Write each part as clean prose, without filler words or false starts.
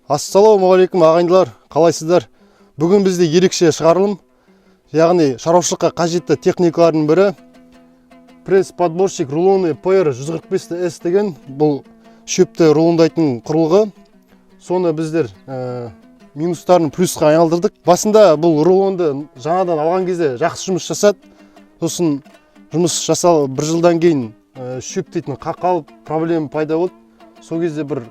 Ассалаумағалейкум ағайындылар, қалайсыздар? Бүгін бізде ерекше шығарылым, яғни шаруашылыққа қажетті техникалардың бірі пресс-подборщик рулоны PR145S деген бұл шөпті рулондайтын құрылғы. Соны біздер минустарын плюсқа айналдырдық. Басында бұл рулонды жаңадан алған кезде жақсы жұмыс жасады. Сосын жұмыс жасал бір жылдан кейін шөп дейтін қақалып проблема пайда болды. Сол кезде бір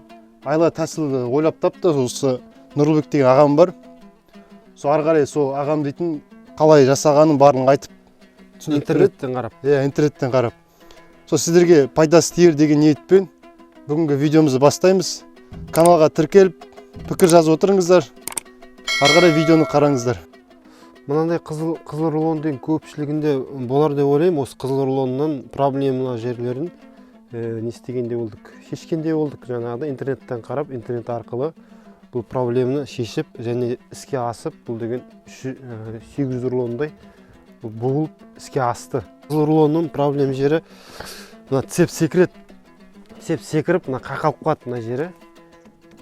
айла тәсілді ойлап тапты. Осы Нұрлыбек деген ағам бар. Сол ары қарай сол ағам дейтін қалай жасағанын барын айтып интернеттен қарап. Интернеттен қарап. Сол сіздерге пайдасы тиер деген ниетпен бүгінгі видеомызды бастаймыз. Каналға тіркеліп, пікір жазып отырыңыздар. Ары қарай видеоны қараңыздар. Мынандай қызыл рулон деген көпшілігінде болар деп ойлаймын. Осы қызыл рулоннан проблемалы жерлерін не істегенде болдық, шешкенде болдық. Жаңағыда интернеттен қарап, интернет арқылы бұл проблеманы шешіп және іске асып, бұл деген 800 рулондай болып іске асты. Қызыл рулонның проблем жері мына цеп секіріп, мына қақалып қалады мына жері.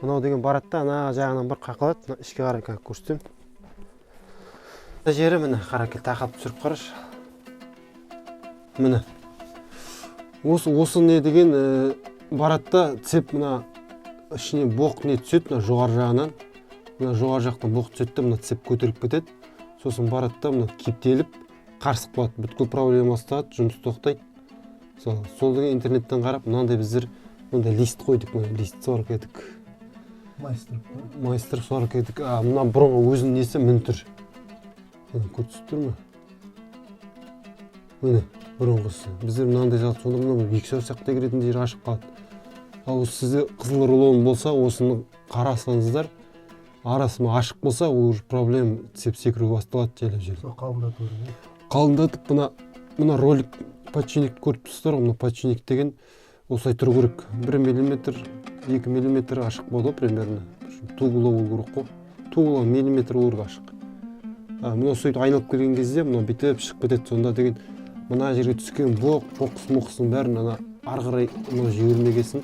Мынау деген барады да, ана жағынан бір қақалады, мына ішке қарай көрсетем. Мына жері міне қаракел тақап түсіріп қарашы. Міне. Осы не деген барады да, цеп мына ішіне боқ не түседі, мына жоғар жағынан. Мына жоғар жақтан боқ түседі де, мына цеп көтеріп кетеді. Сосын барады да, мына кептеліп, қарсық болады. Бүткіл проблема басталады, жұмыс тоқтайды. Сол деген интернеттен қарап, мынандай біздер мынандай лист қойдық, мына лист сорып едік. Майстыр сорып едік. Мына бұрынғы өзінің несі мінтір. Көрсетіп тұр ма? Міне, бұрынғысы. Біздер мынандай жалды, сонда мына екі саусақтай кіретін жері ашып қалады. Ал сізде қызыл рулон болса, осыны қарасаңыздар, арасы ашық болса, ол проблем цеп секіру басталады желіп жел. Қалындатып, мына ролик подшипник көріп тұрсыздар, мына подшипник деген осылай тұру керек. 1 мм, 2 мм ашық болды примерно. Тугылы болу керек қой. Тугылы миллиметр болу керек ашық. Мына сөйтіп айналып келген кезде, мына бітіп шығып кетеді. Сонда деген мына жерге түскен боқсын бәрін ары қарай жібермегесін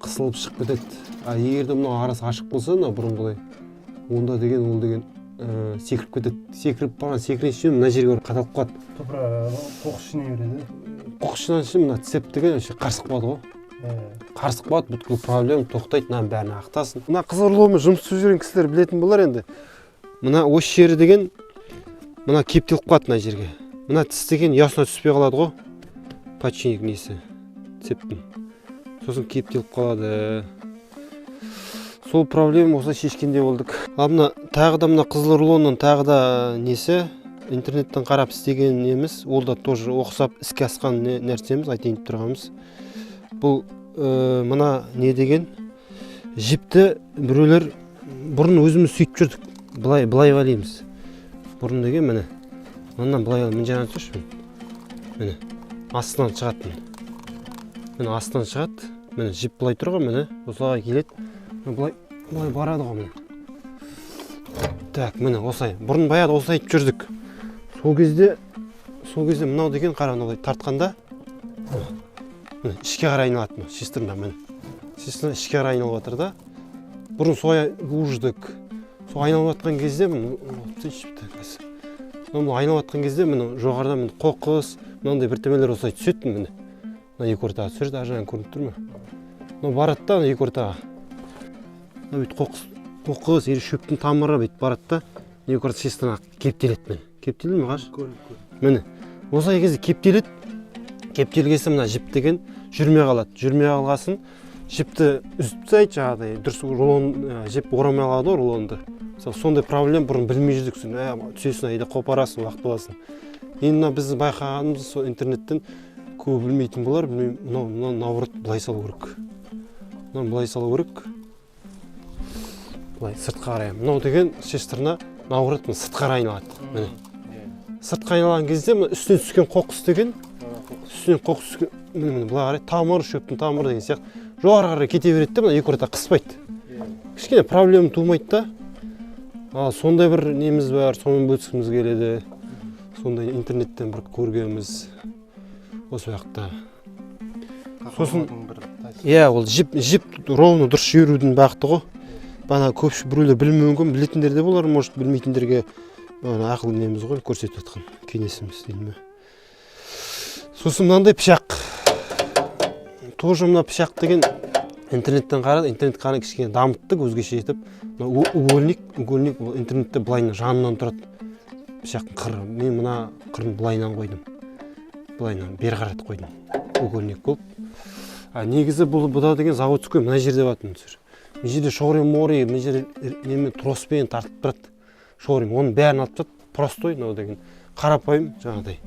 қысылып шығып кетеді. Егерде мына арасы ашық болса, бұрынғыдай, онда деген ол деген секіріп кетеді. Секіріп барған секіренші мына жерге қаталып қалады. Қоқысшыне береді. Қоқысшынан үшін мына цеп деген қарсық болады ғой. Қарсық болады, бүткіл проблема тоқтайды, мына бәрін ақтасын. Мына қызыл рулонмен жұмыс істеп жүрген кісілер білетін болар енді. Мына осы жері деген мына кептеліп қалады мына жерге. Мына тіс деген ұясына түспей қалады ғой. Подшипник несі, цептің. Сосын кептеліп қалады. Сол проблема осылай шешкенде болдық. Мына тағы да мына қызыл рулонның тағы да несі, интернеттен қарап істеген неміз, ол да тоже оқысап іске асқан нәрсеміз, айтайын тұрғанымыз. Бұл мына не деген жіпті біреулер бұрын өзіміз сөйтіп жүрдік. Былай валимыз. Бұрын деген міне. Мындан былай ал, мен жаңа түсірші. Міне. Астынан шығады. Міне астынан шығады. Міне жіп былай тұрған, міне. Осылай келеді. Былай барады ғой міне. Так, міне осылай. Бұрын баяғыда осылай айтып жүрдік. Сол кезде мынау деген қарағанда тартқанда міне ішке қарай айналады. Шестерна міне. Шестерна ішке қарай айналып жатыр да. Бұрын солай уждық. Сол айналып жатқан кезде айналып жатқан кезде жоғарыдан қоқыс, мынандай біртемелер осылай түсетін міне. Мына екі ортаға түсірді, ажан көрініп тұр ма? Барады да екі ортаға. Қоқыс, шөптің тамыры бейт барады да, екі ортаға шестен кептеледі міне. Кептелді ме қаш? Міне. Осылай кезде кептеледі. Кептелгесі мына жіп деген жүрмей қалады. Жүрмей қалғасын жіпті үзіп тастайды жаңағыдай, дұрыс рулон жіп орамай алады ғой рулонды. Сондай проблем бұрын білмей жүрдік. Түсесін айда қопарасың, уақыт боласың. Енді біздің байқағанымыз интернеттен көп білмейтін болар. Мынау наоборот былай салу керек. Былай салу керек. Былай сыртқа қарай. Мынау деген шестерна наоборот сыртқа қарай айналады. Сыртқа айналған кезде үстінен түскен қоқыс деген, үстінен қоқыс түскен, міне былай қарай тамыр, шөптің тамыры деген сияқты жоғары қарай кете береді де, екі орта қыспайды. Кішкене проблема тумайды да. Сондай бір неміз бар, сонымен бөліскіміз келеді. Сондай интернеттен бір көргеніміз осы уақытта. Сосын ол жіп ровно дұрыс жіберудің бағыты ғой. бана көпшілік біреулер білмеуі мүмкін, білетіндер де болар, может білмейтіндерге ақыл неміз ғой, көрсетіп жатқан кеңесіміз деймін. Сосын мынандай пышақ. Тоже мына пышақ деген интернеттен қарады, интернет қаны кішкене дамыттық өзгеше етіп. Угольник бұл интернетте былайынан жанынан тұрады. Пышақтың қыры. Мен мына қырын былайынан қойдым. Былайынан бері қаратып қойдым. Угольник болып. Негізі бұда деген заводской мына жерде батын түсір. Мен жерде шоғырем-моғырей, мен жерде немен троспен тартып тұрады. Шоғырем, оның бәрін алып тұрады. Простой, мынау деген қарапайым, жаңағыдай.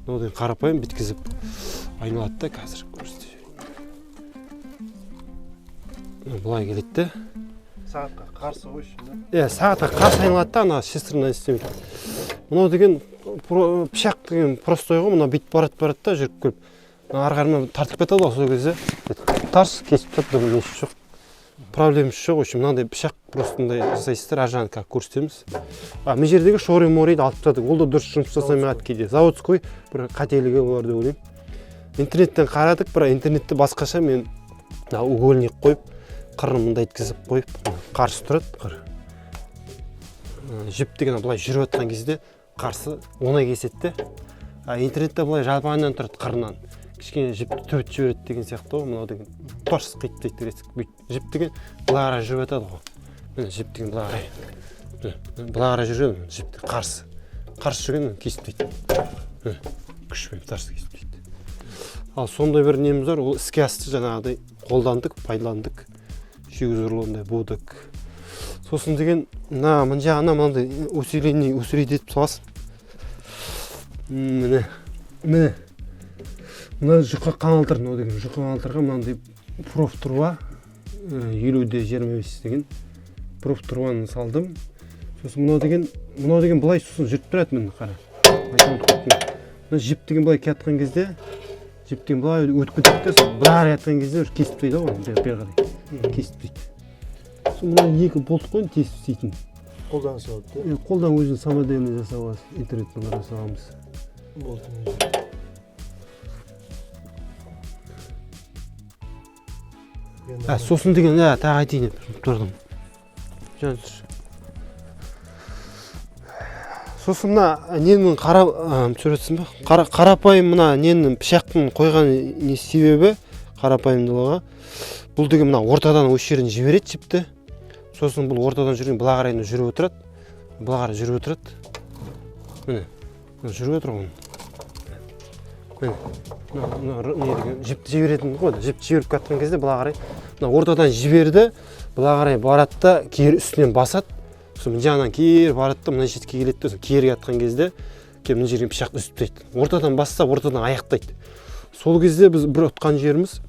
Мынау деген қарапайым біткізіп айналады да қазір көрсетіп жіберейін. Былай келеді де. Сағатқа қарсы ғой үшін. Сағатқа қарсы айналады да, ана шестерінен істемейді. Мынау деген пышақ деген простой ғой, мынау бүйтіп барады да жүріп келіп. Ары-қарымен тартып кетеді ғой сол кезде. Тарс кесіп тұрады, бір несі жоқ. Проблемасы жоқ, үшін мынандай пышақ просто мындай жасайсыздар, ар жағын как көрсетеміз. Мен жердегі шоғырем-моғырейді алып тастадық. Ол да дұрыс жұмыс жасамай кейде. Заводской бір қателігі бар деп ойлаймын. Интернеттен қарадық, бірақ интернетте басқаша мен угольник қойып, қырын мындай еткізіп қойып, қарсы тұрады қыр. Жіп деген былай жүріп жатқан кезде қарсы оңай кеседі. Интернетте былай жалпағаннан тұрады қырынан. Кішкене жіпті төбет жібереді деген сияқты ғой, мынау деген торс қиттайды ресік. Жіп деген былай қарай жүріп жатады ғой. Міне жіп деген былай қарай жүреді, жіпті қарсы. Қарсы жүрген кесіп дейді. Күшпен тарс кесіп дейді. Ал сондай бір неміз бар, ол іске асты жаңағыдай қолдандық, пайдаландық. Шегіз ұрлығындай будық. Сосын деген, мына жағына мынандай усилить етіп саласың. Міне. Мына жұқа қаңылтыр, мынау деген жұқа қаңылтырға мынандай профтруба 50-25 деген профтрубаны салдым. Сосын мынау деген былай сосын жүріп тұрады міне қара. Мына жіп деген былай кеткен кезде, жіп деген былай өтіп кетеді де, былай жатқан кезде кесіп тастайды ғой, бері қарай. Кесіп тастайды. Сосын мына екі болт қойын тесіп істейтін. Қолдан салады. Қолдан өзін самодельный жасап аласыз, интернеттен қарап саламыз. Болтын. Сосын деген, тағы айтайын деп тұрдым. Сосын мына ненің түсіретсің ба? Қарапайым мына ненің пышақтың қойған не себебі қарапайымдылығы. Бұл деген мына ортадан осы жерін жібереді жіпті. Сосын бұл ортадан жүрген бұла қарай жүріп отырады. Бұла қарай жүріп отырады. Міне, жүріп отыр ғой. Жіпті жіберетін ғой, жіпті жіберіп кеткен кезде бұла қарай ортадан жіберді, бұла қарай барады да кері үстінен басады. Мына жағынан кері барады да мына жетке келеді де кері жатқан кезде мына жерден пышақ үсіп тастайды. Ортадан басса, ортадан аяқтайды. Сол кезде біз бір ұтқан жеріміз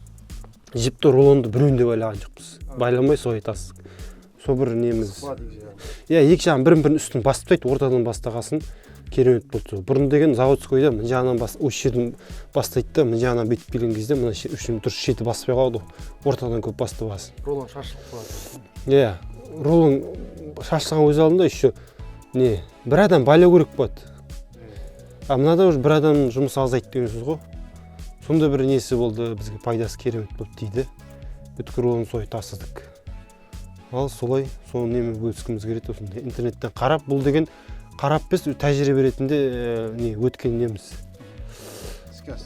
жіпті рулонды біреуінде байлаған жоқпыз. Байламай солай тастық. Сол бір неміз. Екі жағын бірін үстін басып тастайды, ортадан бастағасын керемет болды. Бұрын деген заводскойда мына жағынан осы жерден бастайды да, мына жағынан бүйтіп келген кезде мына үшін дұрыс шеті баспай қалады. Ортадан көп басты басын. Рулон шашылып қалады. Рулон шашылған өз алдында еще бір адам байлау керек болады. Мынада уже бір адам жұмыс азайды деген сөз ғой. Сонда бір несі болды, бізге пайдасы керемет болды дейді. Бүткір рулон сой тасыдық. Ал солай, соны немен бөліскіміз келеді осындай. Интернеттен қарап, бұл деген қарап біз тәжірибе ретінде өткен неміз.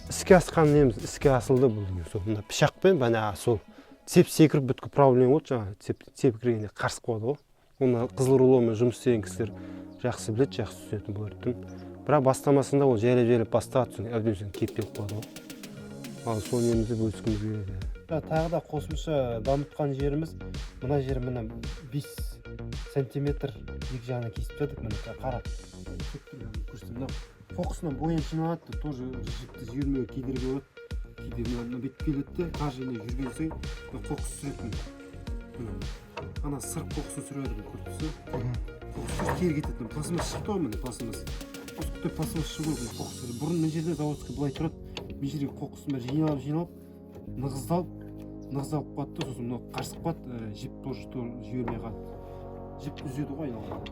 Іске асқан неміз, іске асылды бұл деген. Мына пышақпен сол сеп секіріп бүткір проблема болды, жаңа сеп кіргенде қарсып қалады ғой. Оны қызыл рулонмен жұмыс істеген кісілер жақсы біледі, жақсы түсінетін болатын. Бірақ бастамасында ол жайлап бастаған соң әбден соң кептеліп қалады ғой. Ал сол немізді бөліскіміз келеді. Тағы да қосымша дамытқан жеріміз, мына жер мына 5 сантиметр екі жағына кесіп тастадық, міне қарап. Қоқысынан бойын жиналады, тоже жіпті жібермеуге кедергі болады. Кейде бүйтіп келеді, қажыны жүрген соң қоқыс сүретін. Ана сырық қоқысын сүреді күртісі. Қоқыс кері кетеді. Пластмасс шықты ғой, міне пластмасс. Осындай пластмасс шығу керек қоқыс. Бұрын мына жерде заводский былай тұрады. Бұл жерге қоқысын бәрі жиналып, нығыздалып қалды, сосын мынау қарсып қалды, жіп тоже жібермей қалды. Жіп үзеді ғой айналып.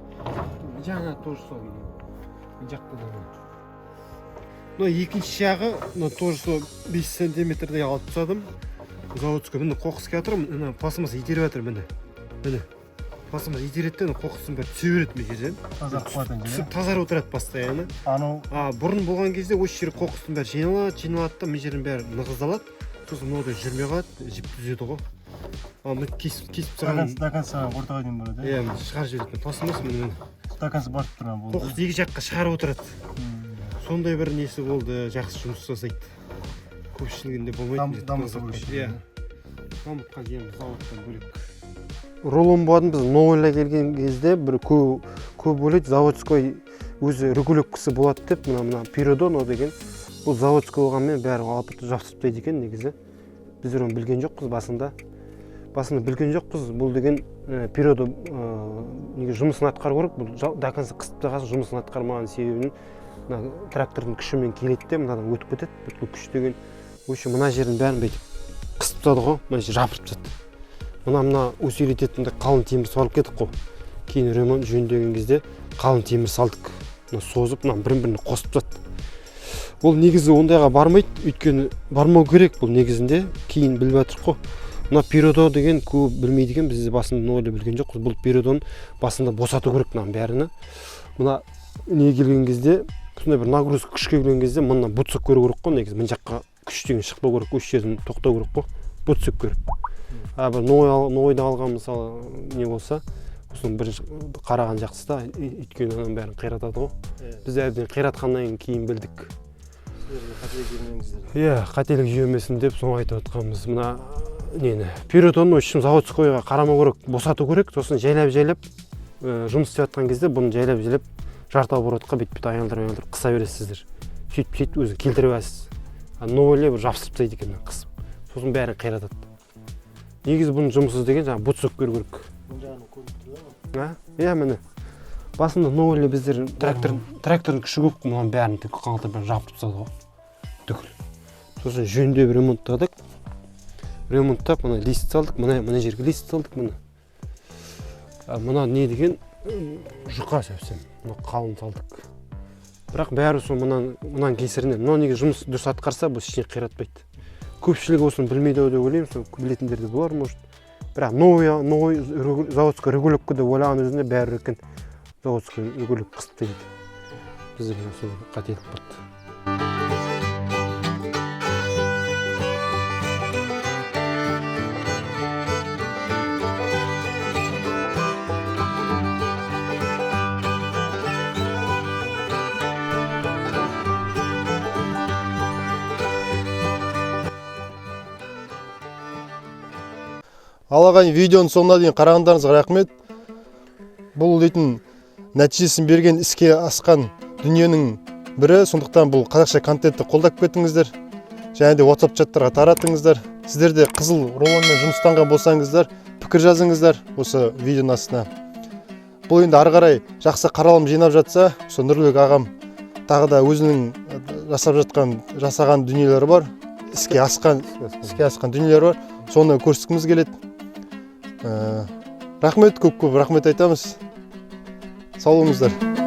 Жаңа тоже сол жақта да. Мына екінші жағы, мына тоже сол 5 сантиметрдей алып тастадым. Заводский міне қоқыс келіп жатыр, мына пластмасс итеріп жатыр міне. Міне. басыма итереді қоқыстың бәрі түсе береді мына жерден. Түсіп тазарып отырады постоянно. Анау бұрын болған кезде осы жер қоқыстың бәрі жиналады да мына жердің бәрі нығыздалады. Сосын мынаудай жүрмей қалады, жіп түзеді ғой. Мына кесіп тастаған стаканса ортаға дейін болады. Иә, шығарып жібереді. Пластмасса міне. Стаканса барып тұрған болды. Қоқысты екі жаққа шығарып отырады. Сондай бір несі болды, жақсы жұмыс жасайды. Көпшілігінде болмайды. Дамыса бөлек. Иә. Дамытқан жеріміз заводтан бөлек. Рулон болатын біз новойла келген кезде бір көп ойлайды, заводской өзі регулировкасы болады деп, мына Пиродон деген. Бұл заводской болғанмен бәрі алып жапсыртпайды екен негізі. Біздер оны білген жоқпыз басында. Білген жоқпыз. Бұл деген Пиродо жұмысын атқару керек. Бұл дакансы қысып тағасы жұмысын атқармаған себебінен трактордың күшімен келеді де, мынадан өтіп кетеді. Бүткіл күш деген өші мына жерін бәрін бәйтіп қысып тады ғой, мына жер жапырып тады. Мына усилителетінде қалың темір салып кетіп қой. Кейін ремонт жөндеген кезде қалың темір салдық. Созып, бірін-біріне қосып тады. Ол негізі ондайға бармайды, өйткені бармау керек бұл негізінде, кейін біліп жатыр қой. Мына Пиродо деген көп білмейді екен, біз басында нолы білген жоқпыз. Бұл Пиродон басында босату керек бәріні. Мына не келген кезде, сондай бір нагрузка күшке келген кезде, мына бұтсық көру керек қой, негізі мына жаққа күш деген шықпау керек, осы жерден тоқтау керек қой, бұтсық көріп. Бір нойды алған мысалы не болса, осының бірінші қараған жақсы да, өйткені оның бәрін қиратады ғой. Біз әбден қиратқаннан кейін білдік. Иә, қателік жүйемесін деп соны айтып отқанбыз. Мына нені Пиродон үшін заводскойға қарамау керек, босату керек, сосын жайлап жұмыс істеп жатқан кезде бұны жайлап жарты оборотқа бет аялдар қыса бересіздер. Сөйтіп өзі келтіріп аласыз. Новойле бір жапсырып тастайды екен қысып. Сосын бәрін қиратады. Негізі бұның жұмысы деген жаңағы бұтсық көру керек. Иә, міне. Басында новойле біздер трактордың күші көп, мұның бәрін қаңылтып жапырып тастады ғой. Түгіл. Сосын жөндеп ремонттадық. Ремонттап, мына лист салдық, мына жерге лист салдық, мына. Мына не деген жұқа сөзсем, мына қалын салдық. Бірақ бәрі сол мұнан кесірінен. Мына неге жұмыс дұрыс атқарса, бұл ішіне қиратпайды. Көпшілігі осыны білмейді деп ойлаймын, сол білетіндер де болар, может. Бірақ новый заводской регулировка деп ойлаған өзінде бәрі екен заводской регулировка қысып дейді. Бізде сол қателік болды. Алаған видеоның соңына дейін қарағандарыңызға рахмет. Бұл дейтін нәтижесін берген іске асқан дүниенің бірі, сондықтан бұл қазақша контентті қолдап кетіңіздер. Және де WhatsApp чаттарға таратыңыздар. Сіздер де қызыл рулонмен жұмыстанған болсаңыздар, пікір жазыңыздар осы видеоның астына. Бұл енді ары қарай жақсы қаралым жинап жатса, осы Нұрлыбек ағам тағы да өзінің жасаған дүниелері бар, іске асқан дүниелері бар. Соны көрсеткіміз келеді. Рахмет, көп рахмет айтамыз. Сау болыңыздар.